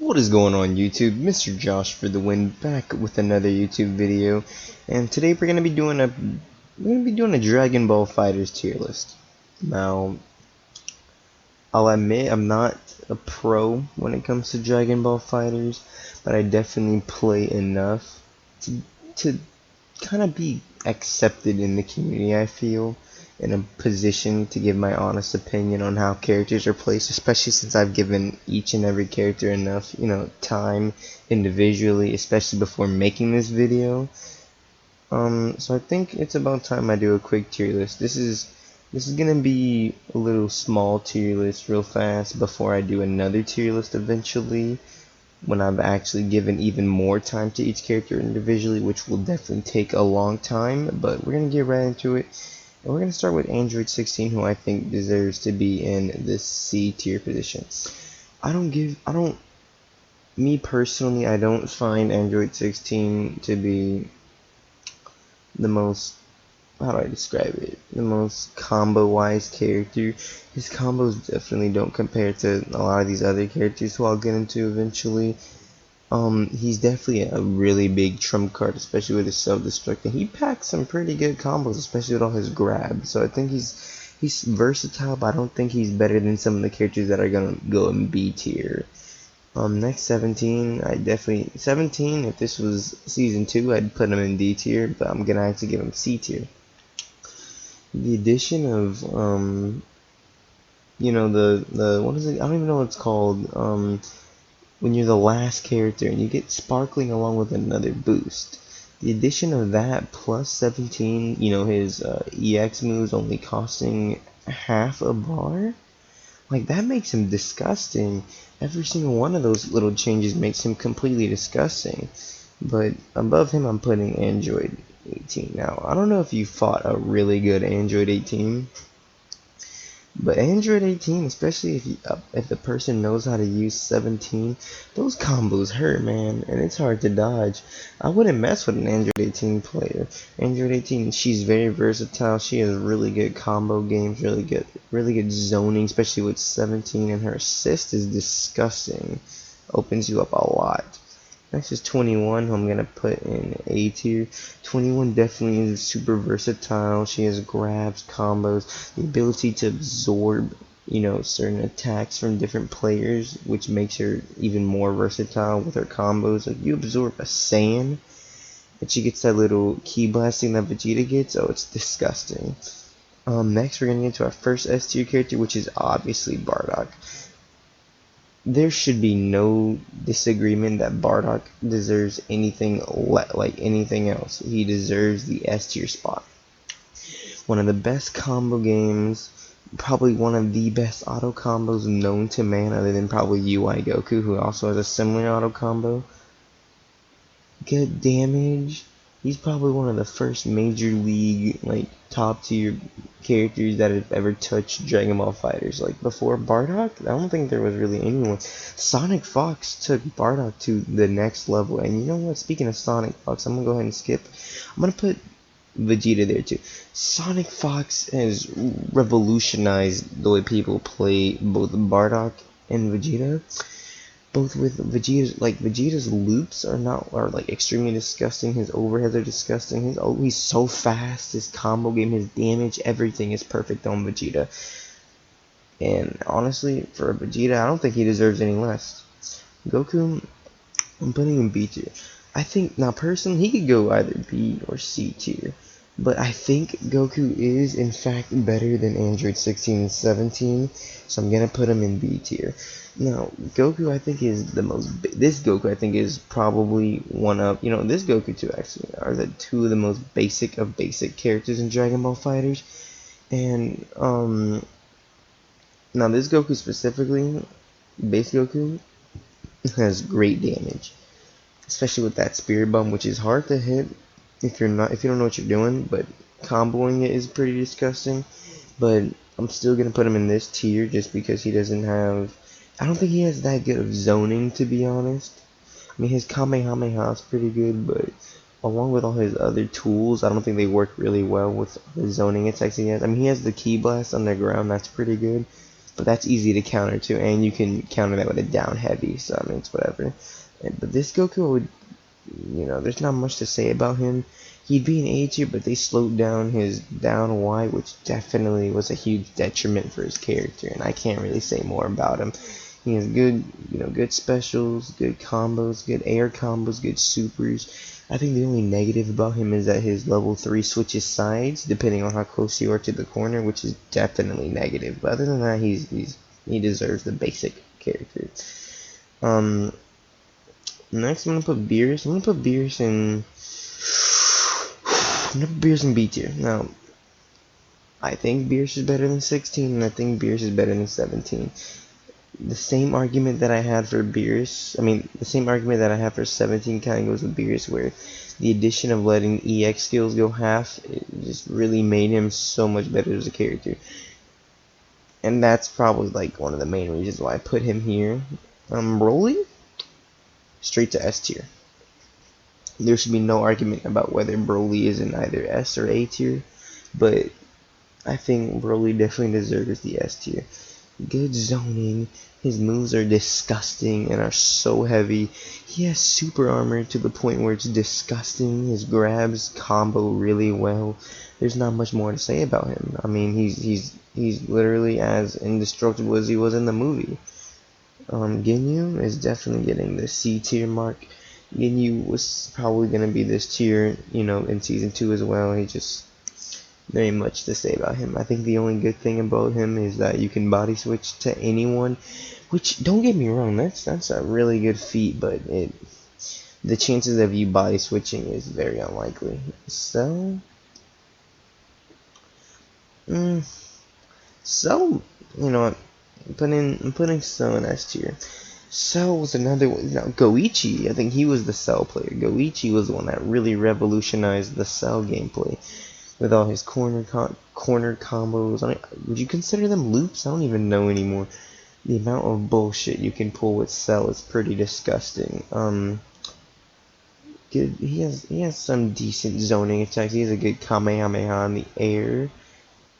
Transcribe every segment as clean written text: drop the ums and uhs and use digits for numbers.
What is going on YouTube? Mr. Josh for the win, back with another YouTube video, and today we're gonna be doing a Dragon Ball FighterZ tier list. Now, I'll admit I'm not a pro when it comes to Dragon Ball FighterZ, but I definitely play enough to kind of be accepted in the community. I feel in a position to give my honest opinion on how characters are placed, especially since I've given each and every character enough, time individually, especially before making this video. So I think it's about time I do a quick tier list. This is gonna be a little small tier list real fast before I do another tier list eventually, when I've actually given even more time to each character individually, which will definitely take a long time, but we're going to get right into it. And we're going to start with Android 16, who I think deserves to be in this C tier position. Me personally, I don't find Android 16 to be the most, how do I describe it, the most combo-wise character. His combos definitely don't compare to a lot of these other characters who I'll get into eventually. He's definitely a really big trump card, especially with his self-destruct, and he packs some pretty good combos, especially with all his grabs. So I think he's versatile, but I don't think he's better than some of the characters that are gonna go in B tier. Next 17, 17. If this was season 2, I'd put him in D tier, but I'm gonna actually give him C tier. The addition of the what is it? I don't even know what it's called. When you're the last character and you get sparkling along with another boost. The addition of that plus 17, his EX moves only costing half a bar, like that makes him disgusting. Every single one of those little changes makes him completely disgusting. But above him, I'm putting Android 18. Now, I don't know if you fought a really good Android 18. But Android 18, especially if the person knows how to use 17, those combos hurt, man, and it's hard to dodge. I wouldn't mess with an Android 18 player. Android 18, she's very versatile. She has really good combo games, really good zoning, especially with 17, and her assist is disgusting. Opens you up a lot. Next is 21, who I'm going to put in A tier. 21 definitely is super versatile. She has grabs, combos, the ability to absorb, certain attacks from different players, which makes her even more versatile with her combos. Like, you absorb a Saiyan, and she gets that little key blasting that Vegeta gets. Oh, it's disgusting. Next, we're going to get to our first S tier character, which is obviously Bardock. There should be no disagreement that Bardock deserves anything like anything else. He deserves the S tier spot. One of the best combo games, probably one of the best auto combos known to man, other than probably UI Goku, who also has a similar auto combo. Good damage. He's probably one of the first major league, top tier characters that have ever touched Dragon Ball FighterZ. Like, before Bardock, I don't think there was really anyone. Sonic Fox took Bardock to the next level. And you know what? Speaking of Sonic Fox, I'm gonna go ahead and skip. I'm gonna put Vegeta there too. Sonic Fox has revolutionized the way people play both Bardock and Vegeta. Both with Vegeta's loops are extremely disgusting. His overheads are disgusting. He's so fast. His combo game, his damage, everything is perfect on Vegeta. And honestly, for Vegeta, I don't think he deserves any less. Goku, I'm putting him B tier. I think now personally he could go either B or C tier. But I think Goku is in fact better than Android 16 and 17, so I'm gonna put him in B tier. Now, Goku I think is this Goku I think is probably one of, this Goku too actually, are the two of the most basic of basic characters in Dragon Ball FighterZ. And, now this Goku specifically, base Goku, has great damage. Especially with that Spirit Bomb, which is hard to hit if you don't know what you're doing, but comboing it is pretty disgusting. But I'm still gonna put him in this tier just because he doesn't have, I don't think he has that good of zoning, to be honest. I mean, his Kamehameha is pretty good, but along with all his other tools, I don't think they work really well with the zoning attacks he has. I mean, he has the Ki Blast underground, that's pretty good. but that's easy to counter too, and you can counter that with a down heavy, so I mean, it's whatever. But this Goku would, there's not much to say about him. He'd be an A tier, but they slowed down his down Y, which definitely was a huge detriment for his character, and I can't really say more about him. He has good, good specials, good combos, good air combos, good supers. I think the only negative about him is that his level 3 switches sides depending on how close you are to the corner, which is definitely negative. But other than that, he deserves the basic character. Next I'm gonna put Beerus. I'm gonna put Beerus in B tier. Now, I think Beerus is better than 16, and I think Beerus is better than 17. The same argument that I had for Beerus, the same argument that I had for 17 kind of goes with Beerus, where the addition of letting EX skills go half, it just really made him so much better as a character. And that's probably like one of the main reasons why I put him here. Broly, straight to S tier. There should be no argument about whether Broly is in either S or A tier, but I think Broly definitely deserves the S tier. Good zoning. His moves are disgusting and are so heavy. He has super armor to the point where it's disgusting. His grabs combo really well. There's not much more to say about him. I mean, he's literally as indestructible as he was in the movie. Ginyu is definitely getting the C tier mark. Ginyu was probably gonna be this tier, in season 2 as well. He just very much to say about him. I think the only good thing about him is that you can body switch to anyone, which, don't get me wrong, that's a really good feat, but the chances of you body switching is very unlikely. So, so, you know what, I'm putting Cell in S tier. Cell was another one. Goichi, I think he was the Cell player. Goichi was the one that really revolutionized the Cell gameplay with all his corner combos. Would you consider them loops? I don't even know anymore. The amount of bullshit you can pull with Cell is pretty disgusting. Good. He has some decent zoning attacks. He has a good Kamehameha in the air.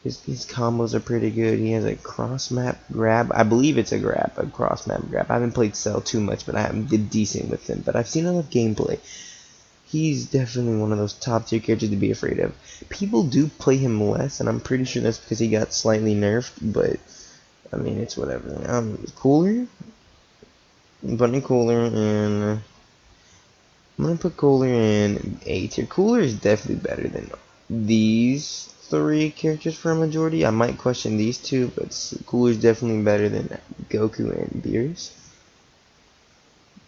His combos are pretty good. He has a cross map grab. I believe it's a cross map grab. I haven't played Cell too much, but I did decent with him. But I've seen enough gameplay. He's definitely one of those top tier characters to be afraid of. People do play him less, and I'm pretty sure that's because he got slightly nerfed, but I mean, it's whatever. Cooler? I'm putting Cooler in. I'm gonna put Cooler in A tier. Cooler is definitely better than these 3 characters for a majority. I might question these 2, but Cooler is definitely better than Goku and Beerus.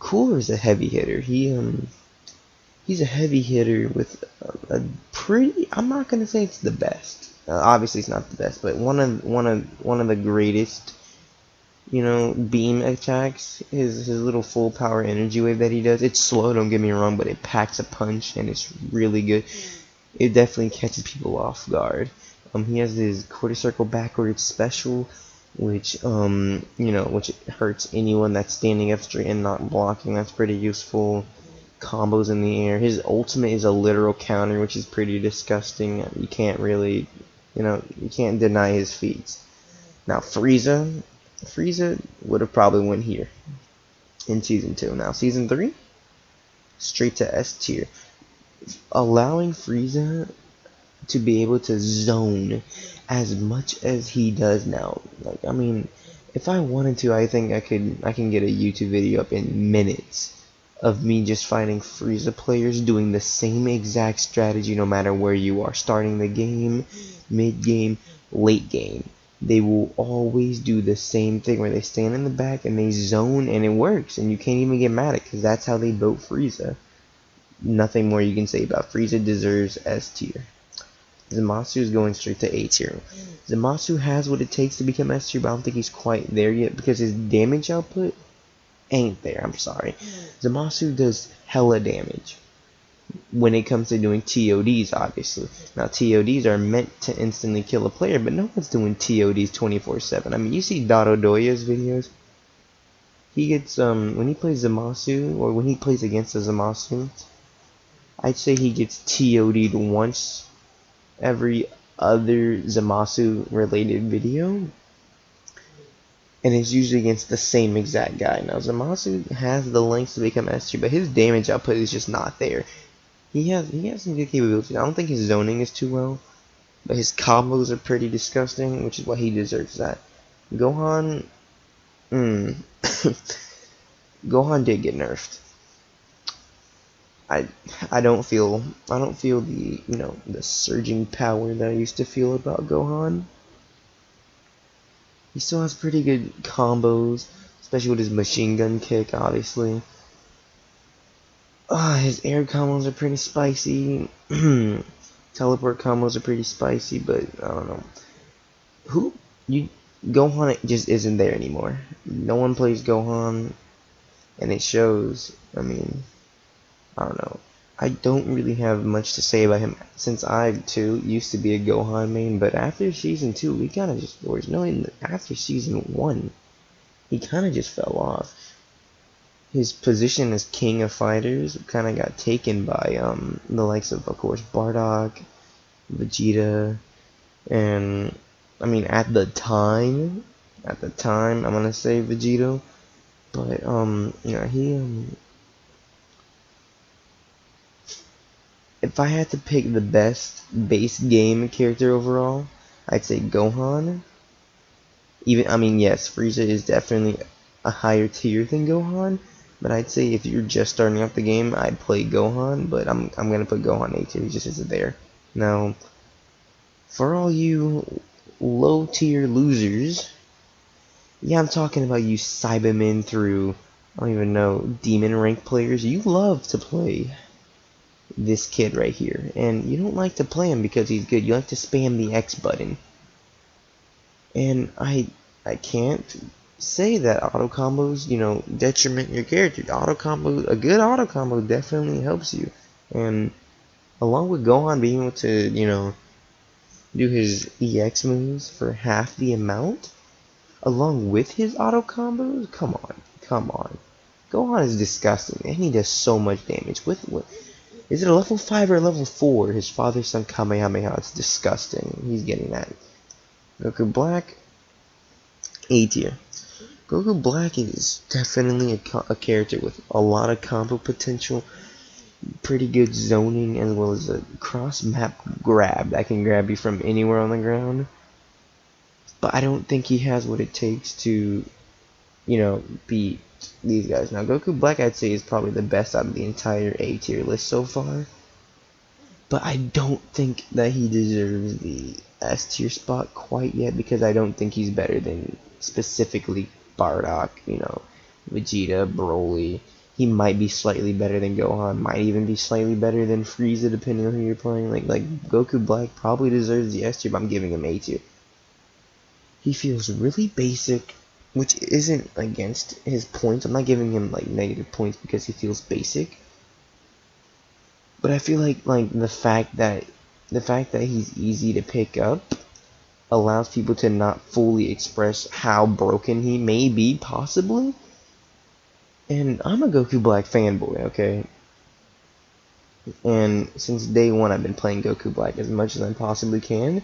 Cooler is a heavy hitter. He's a heavy hitter with a pretty. I'm not gonna say it's the best. Obviously, it's not the best, but one of the greatest. Beam attacks. His little full power energy wave that he does. It's slow. Don't get me wrong, but it packs a punch and it's really good. It definitely catches people off guard. He has his quarter circle backwards special, which which hurts anyone that's standing up straight and not blocking. That's pretty useful. Combos in the air. His ultimate is a literal counter, which is pretty disgusting. You can't really, you can't deny his feats. Now Frieza would have probably went here in season 2. Now season 3, straight to S tier. Allowing Frieza to be able to zone as much as he does now. Like, I mean, if I wanted to, I think I can get a YouTube video up in minutes of me just fighting Frieza players doing the same exact strategy no matter where you are, starting the game, mid game, late game. They will always do the same thing where they stand in the back and they zone, and it works, and you can't even get mad at it because that's how they built Frieza. Nothing more you can say about Frieza. Deserves S tier. Zamasu is going straight to A tier. Zamasu has what it takes to become S tier, but I don't think he's quite there yet because his damage output ain't there. I'm sorry. Zamasu does hella damage when it comes to doing TODs, obviously. Now, TODs are meant to instantly kill a player, but no one's doing TODs 24/7. I mean, you see Dodoya's videos. He gets, when he plays Zamasu, or when he plays against a Zamasu, I'd say he gets TOD'd once every other Zamasu related video. and it's usually against the same exact guy. Now Zamasu has the length to become S tier, but his damage output is just not there. He has some good capabilities. I don't think his zoning is too well, but his combos are pretty disgusting, which is why he deserves that. Gohan, Gohan did get nerfed. I I don't feel the the surging power that I used to feel about Gohan. He still has pretty good combos, especially with his machine gun kick, obviously. His air combos are pretty spicy. Teleport combos are pretty spicy, but I don't know. Who you Gohan just isn't there anymore. No one plays Gohan, and it shows. I mean, I don't know. I don't really have much to say about him since I too used to be a Gohan main, but after season 2 we kinda just after season 1 he kinda just fell off. His position as king of fighters kinda got taken by the likes of course Bardock, Vegeta, and I mean at the time I'm gonna say Vegito, but he if I had to pick the best base game character overall, I'd say Gohan. Even I mean yes, Frieza is definitely a higher tier than Gohan, but I'd say if you're just starting off the game, I'd play Gohan, but I'm gonna put Gohan A tier, he just isn't there. Now, for all you low tier losers, yeah, I'm talking about you Cybermen through I don't even know demon rank players. You love to play this kid right here, and you don't like to play him because he's good. You like to spam the X button, and I can't say that auto combos detriment your character. A good auto combo definitely helps you, and along with Gohan being able to do his EX moves for half the amount, along with his auto combos, come on. Gohan is disgusting, and he does so much damage with is it a level 5 or a level 4? His father son Kamehameha. It's disgusting. He's getting that. Goku Black, A tier. Goku Black is definitely a character with a lot of combo potential, pretty good zoning, as well as a cross-map grab that can grab you from anywhere on the ground. But I don't think he has what it takes to, beat these guys. Now, Goku Black, I'd say, is probably the best out of the entire A tier list so far. But I don't think that he deserves the S tier spot quite yet because I don't think he's better than specifically Bardock, Vegeta, Broly. He might be slightly better than Gohan, might even be slightly better than Frieza depending on who you're playing. Like Goku Black probably deserves the S tier, but I'm giving him A tier. He feels really basic, which isn't against his points. I'm not giving him like negative points because he feels basic. But I feel like the fact that he's easy to pick up allows people to not fully express how broken he may be, possibly. And I'm a Goku Black fanboy, okay? And since day one I've been playing Goku Black as much as I possibly can.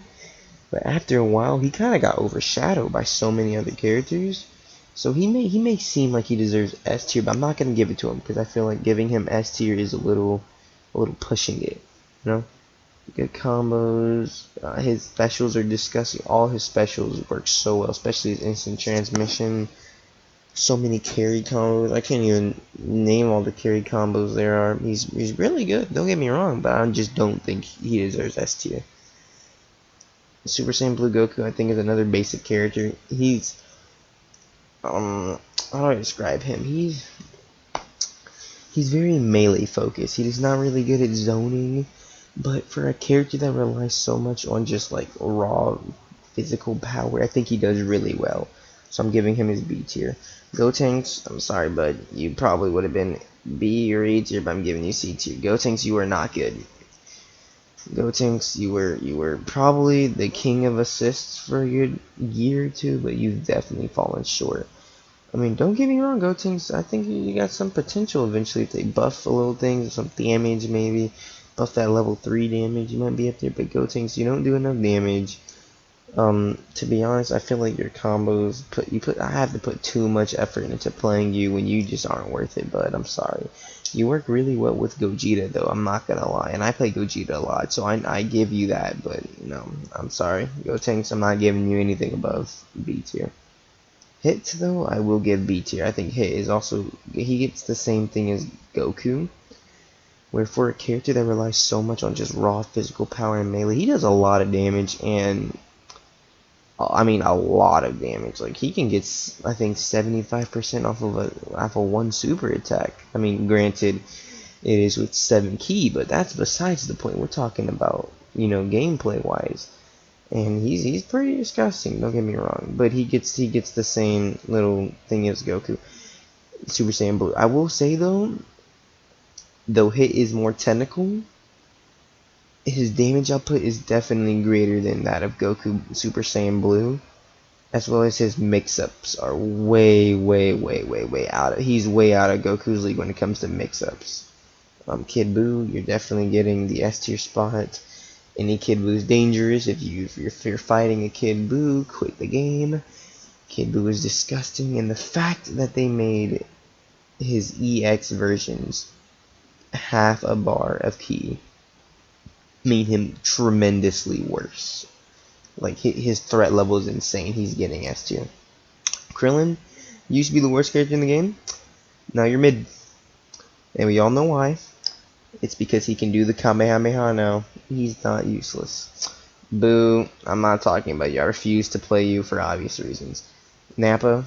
But after a while he kinda got overshadowed by so many other characters. So he may seem like he deserves S tier, but I'm not gonna give it to him because I feel like giving him S tier is a little pushing it, Good combos. His specials are disgusting. All his specials work so well, especially his instant transmission. So many carry combos. I can't even name all the carry combos there are. He's really good. Don't get me wrong, but I just don't think he deserves S tier. Super Saiyan Blue Goku, I think, is another basic character. He's how do I describe him? He's very melee focused. He's not really good at zoning, but for a character that relies so much on just like raw physical power, I think he does really well. So I'm giving him his B tier. Gotenks, I'm sorry, but you probably would have been B or A tier, but I'm giving you C tier. Gotenks, you are not good. Gotenks, you were probably the king of assists for a good year or two, but you've definitely fallen short. I mean, don't get me wrong, Gotenks, I think you got some potential eventually if they buff a little things, some damage maybe, buff that level 3 damage, you might be up there, but Gotenks, you don't do enough damage, To be honest, I feel like your combos I have to put too much effort into playing you when you just aren't worth it, but I'm sorry. You work really well with Gogeta though, I'm not gonna lie, and I play Gogeta a lot, so I give you that, but no, I'm sorry. Gotenks, I'm not giving you anything above B tier. Hit though, I will give B tier. I think Hit is also, he gets the same thing as Goku, where for a character that relies so much on just raw physical power and melee, he does a lot of damage, and I mean a lot of damage. Like he can get, I think 75% off of one super attack. I mean, granted, it is with 7 ki, but that's besides the point. We're talking about, gameplay wise, and he's pretty disgusting. Don't get me wrong, but he gets the same little thing as Goku, Super Saiyan Blue. I will say though Hit is more technical, his damage output is definitely greater than that of Goku Super Saiyan Blue, as well as his mix-ups are way, way, way, way, way out. He's way out of Goku's league when it comes to mix-ups. Kid Buu, you're definitely getting the S tier spot. Any Kid Buu is dangerous. If you're fighting a Kid Buu, quit the game. Kid Buu is disgusting, and the fact that they made his EX versions half a bar of ki made him tremendously worse. Like his threat level is insane. He's getting S tier. Krillin used to be the worst character in the game. Now you're mid, and we all know why. It's because he can do the Kamehameha now. He's not useless. Boo, I'm not talking about you. I refuse to play you for obvious reasons. Nappa,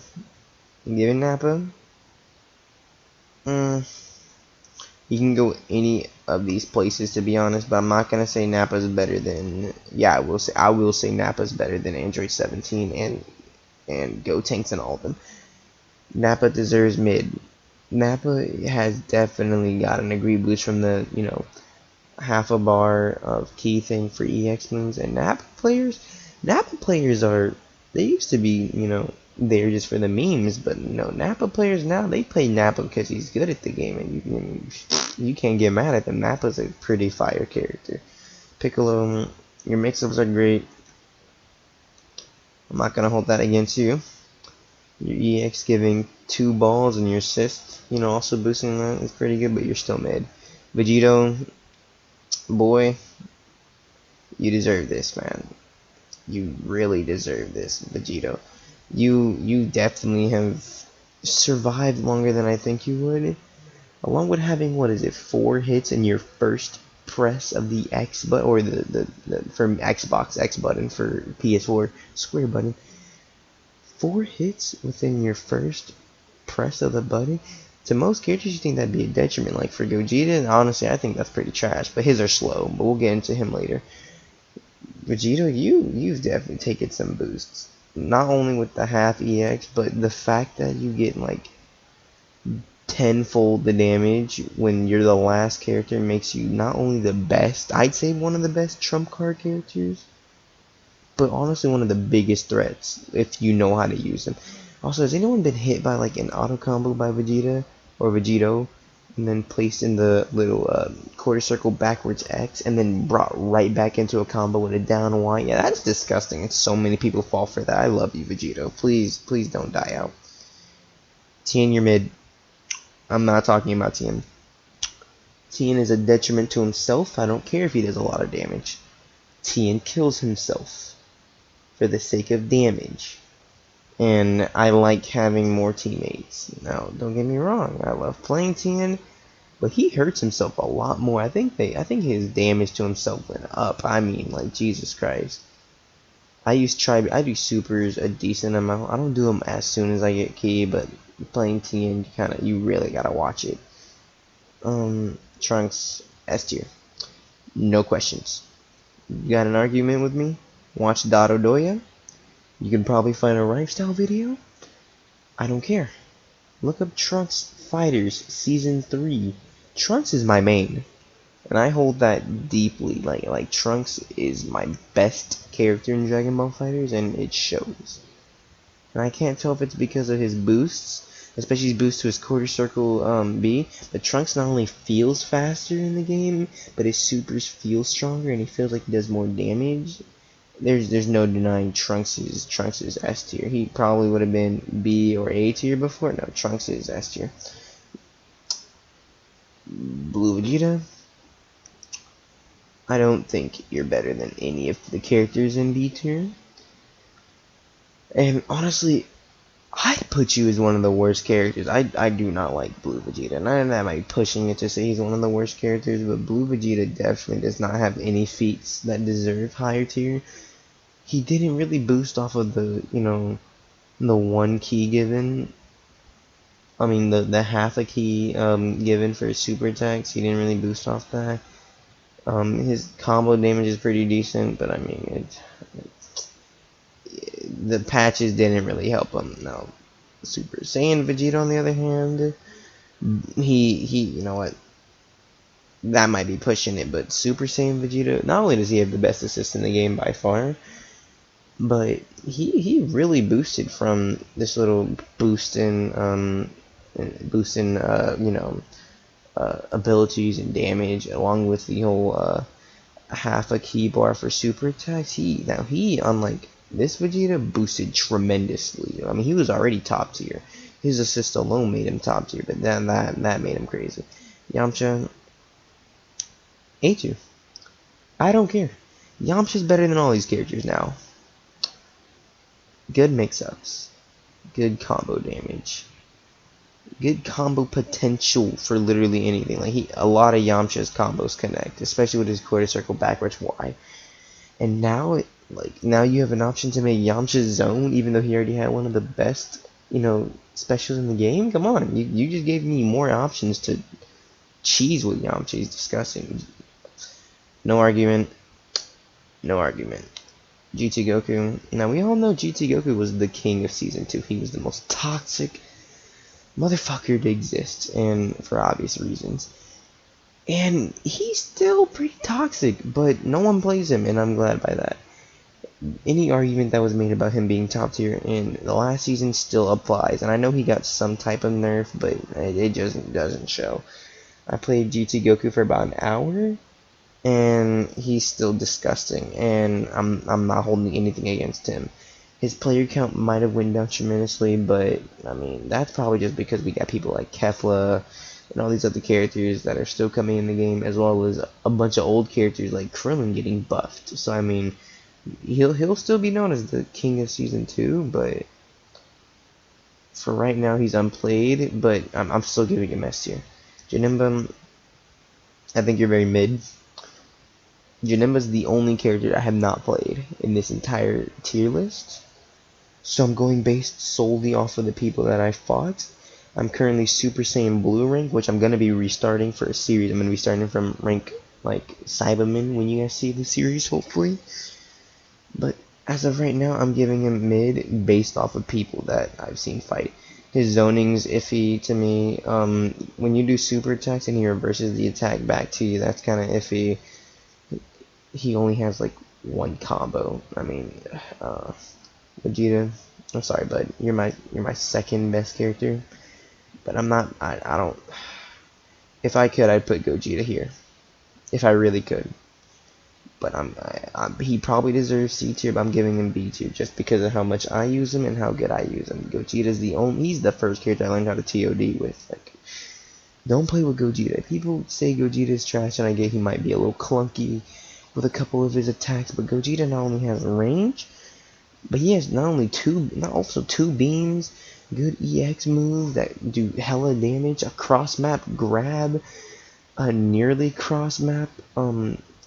giving Nappa, you can go any of these places to be honest, but I'm not gonna say Nappa's better than. Yeah, I will say Nappa's better than Android 17 and Gotenks and all of them. Nappa deserves mid. Nappa has definitely got an agree boost from the half a bar of key thing for EX moves, and Nappa players are, they used to be there just for the memes, but Nappa players now, they play Nappa because he's good at the game, and you can't get mad at them. Nappa's a pretty fire character. Piccolo, your mix-ups are great. I'm not gonna hold that against you. Your EX giving 2 balls and your assist, also boosting that is pretty good, but you're still mid. Vegito, boy, you deserve this, man. You really deserve this, Vegito. You definitely have survived longer than I think you would. Along with having, what is it, 4 hits in your first press of the X button, or the from Xbox X button for PS4 square button. 4 hits within your first press of the button. To most characters, you think that'd be a detriment. Like for Gogeta, and honestly, I think that's pretty trash. But his are slow. But we'll get into him later. Vegeta, you've definitely taken some boosts. Not only with the half EX, but the fact that you get like tenfold the damage when you're the last character makes you not only the best, I'd say one of the best trump card characters, but honestly one of the biggest threats if you know how to use them. Also, has anyone been hit by like an auto combo by Vegeta or Vegito, and then placed in the little quarter circle backwards X, and then brought right back into a combo with a down Y? Yeah, that's disgusting, and so many people fall for that. I love you, Vegito. Please, please don't die out. Tien, you're mid. I'm not talking about Tien. Tien is a detriment to himself. I don't care if he does a lot of damage. Tien kills himself for the sake of damage. And I like having more teammates. Now, don't get me wrong, I love playing Tien, but he hurts himself a lot more. I think his damage to himself went up. I mean, like, Jesus Christ. I do supers a decent amount. I don't do them as soon as I get key, but playing Tien, you really gotta watch it. Trunks S tier, no questions. You got an argument with me? Watch Dado Doya. You can probably find a lifestyle video. I don't care. Look up Trunks FighterZ Season 3. Trunks is my main, and I hold that deeply. Like Trunks is my best character in Dragon Ball FighterZ, and it shows. And I can't tell if it's because of his boosts, especially his boost to his quarter circle B, but Trunks not only feels faster in the game, but his supers feel stronger, and he feels like he does more damage. there's no denying Trunks is S tier. He probably would have been B or A tier before. No, Trunks is S tier. Blue Vegeta, I don't think you're better than any of the characters in B tier. And honestly, I'd put you as one of the worst characters. I do not like Blue Vegeta. And I might be pushing it to say he's one of the worst characters, but Blue Vegeta definitely does not have any feats that deserve higher tier. He didn't really boost off of the, the one key given. I mean, the half a key given for his super attacks. He didn't really boost off that. His combo damage is pretty decent, but I mean, the patches didn't really help him. No, Super Saiyan Vegeta, on the other hand, he, you know what? That might be pushing it, but Super Saiyan Vegeta, not only does he have the best assist in the game by far, but he really boosted from this little boost in abilities and damage, along with the whole half a key bar for super attacks. He unlike this Vegeta boosted tremendously. I mean, he was already top tier. His assist alone made him top tier, but then that made him crazy. Yamcha, A2. I don't care. Yamcha's better than all these characters now. Good mix-ups, good combo damage, good combo potential for literally anything. Like a lot of Yamcha's combos connect, especially with his quarter circle backwards Y. And now, now you have an option to make Yamcha zone, even though he already had one of the best, specials in the game. Come on, you just gave me more options to cheese with Yamcha. He's disgusting. No argument. No argument. GT Goku. Now we all know GT Goku was the king of season 2. He was the most toxic motherfucker to exist, and for obvious reasons. And he's still pretty toxic, but no one plays him, and I'm glad by that. Any argument that was made about him being top tier in the last season still applies, and I know he got some type of nerf, but it just doesn't show. I played GT Goku for about an hour, and he's still disgusting, and I'm not holding anything against him. His player count might have went down tremendously, but I mean, that's probably just because we got people like Kefla and all these other characters that are still coming in the game, as well as a bunch of old characters like Krillin getting buffed. So I mean, he'll still be known as the king of season 2, but for right now he's unplayed. But I'm still giving him S tier. Janemba, I think you're very mid. Janemba's the only character I have not played in this entire tier list. So I'm going based solely off of the people that I fought. I'm currently Super Saiyan Blue rank, which I'm going to be restarting for a series. I'm going to be starting from rank like Cyberman when you guys see the series, hopefully. But as of right now, I'm giving him mid based off of people that I've seen fight. His zoning's iffy to me. When you do super attacks and he reverses the attack back to you, that's kind of iffy. He only has like one combo. I mean, Vegeta, I'm sorry, bud. You're my second best character, but I'm not. I don't. If I could, I'd put Gogeta here, if I really could. But he probably deserves C tier, but I'm giving him B tier just because of how much I use him and how good I use him. Gogeta's he's the first character I learned how to TOD with. Like, don't play with Gogeta. People say Gogeta is trash, and I get he might be a little clunky with a couple of his attacks, but Gogeta not only has range, but he has also two beams, good EX moves that do hella damage, a cross map grab, a nearly cross map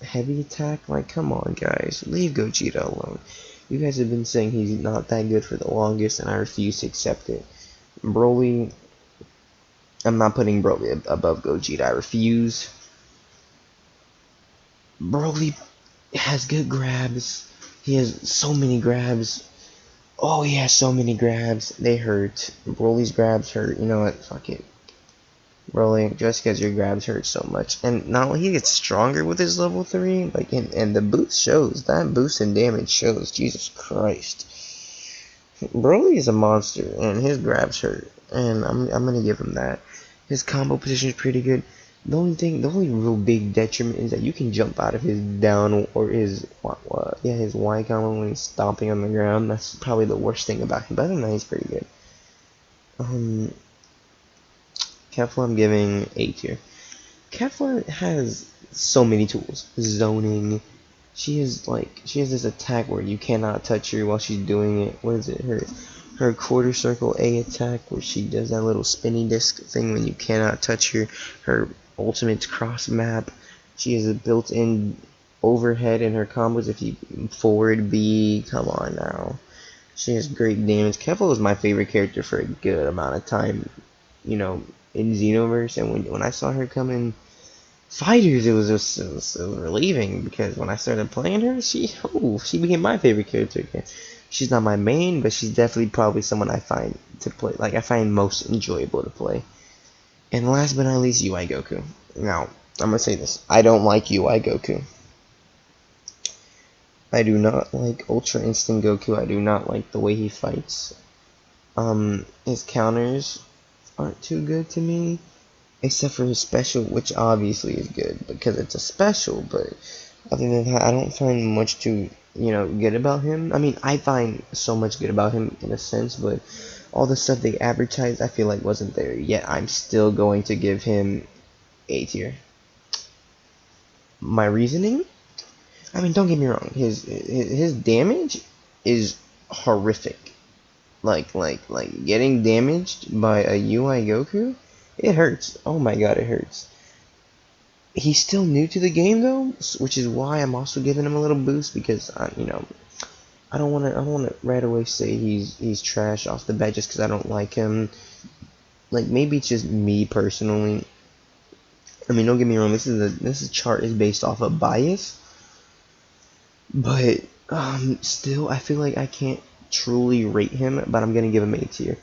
heavy attack. Like, come on guys, leave Gogeta alone. You guys have been saying he's not that good for the longest, and I refuse to accept it. Broly, I'm not putting Broly above Gogeta. I refuse. Broly has good grabs. He has so many grabs. Oh, he has so many grabs. They hurt. Broly's grabs hurt. You know what? Fuck it. Broly, just because your grabs hurt so much. And not only he gets stronger with his level 3, like, and the boost shows. That boost in damage shows. Jesus Christ. Broly is a monster, and his grabs hurt. And I'm gonna give him that. His combo position is pretty good. The only real big detriment is that you can jump out of his down or his Y combo when he's stomping on the ground. That's probably the worst thing about him. But other than that, he's pretty good. Um, Kefla, I'm giving A tier. Kefla has so many tools. Zoning. She has this attack where you cannot touch her while she's doing it. What is it? Her quarter circle A attack where she does that little spinny disc thing when you cannot touch her. Her ultimate cross map. She has a built-in overhead in her combos if you forward B. Come on now. She has great damage. Kefla was my favorite character for a good amount of time, you know, in Xenoverse, and when I saw her come in FighterZ, it was relieving because when I started playing her, she became my favorite character again. She's not my main, but she's definitely probably someone I find to play, like I find most enjoyable to play. And last but not least, UI Goku. Now, I'm gonna say this: I don't like UI Goku. I do not like Ultra Instinct Goku. I do not like the way he fights. His counters aren't too good to me. Except for his special, which obviously is good because it's a special, but other than that, I don't find much to, good about him. I mean, I find so much good about him in a sense, but all the stuff they advertised, I feel like wasn't there yet. I'm still going to give him A tier. My reasoning? I mean, don't get me wrong. His damage is horrific. Like getting damaged by a UI Goku, it hurts. Oh my god, it hurts. He's still new to the game though, which is why I'm also giving him a little boost because I don't want to right away say he's trash off the bat just because I don't like him. Like maybe it's just me personally. I mean, don't get me wrong. This chart is based off of bias, but still I feel like I can't truly rate him. But I'm gonna give him A tier.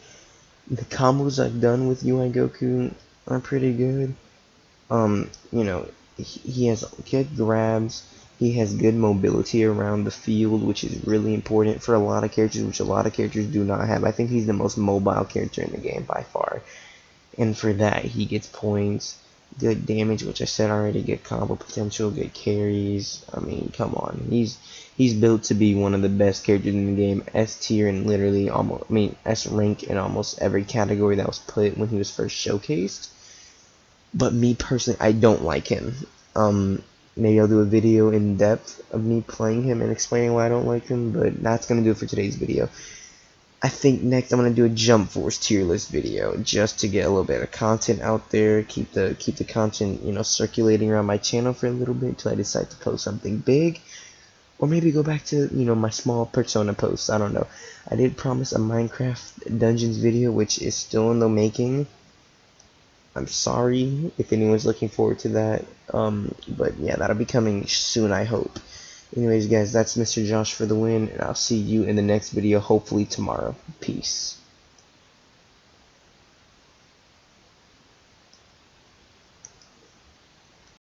The combos I've done with UI Goku are pretty good. He has good grabs. He has good mobility around the field, which is really important for a lot of characters, which a lot of characters do not have. I think he's the most mobile character in the game by far. And for that, he gets points. Good damage, which I said already. Good combo potential. Good carries. I mean, come on. He's built to be one of the best characters in the game. S tier and literally S rank in almost every category that was put when he was first showcased. But me personally, I don't like him. Maybe I'll do a video in depth of me playing him and explaining why I don't like him, but that's gonna do it for today's video. I think next I'm gonna do a Jump Force tier list video just to get a little bit of content out there, keep the content circulating around my channel for a little bit until I decide to post something big, or maybe go back to my small Persona posts. I don't know. I did promise a Minecraft Dungeons video, which is still in the making. I'm sorry if anyone's looking forward to that. But yeah, that'll be coming soon, I hope. Anyways, guys, that's Mr. Josh for the win, and I'll see you in the next video, hopefully tomorrow. Peace.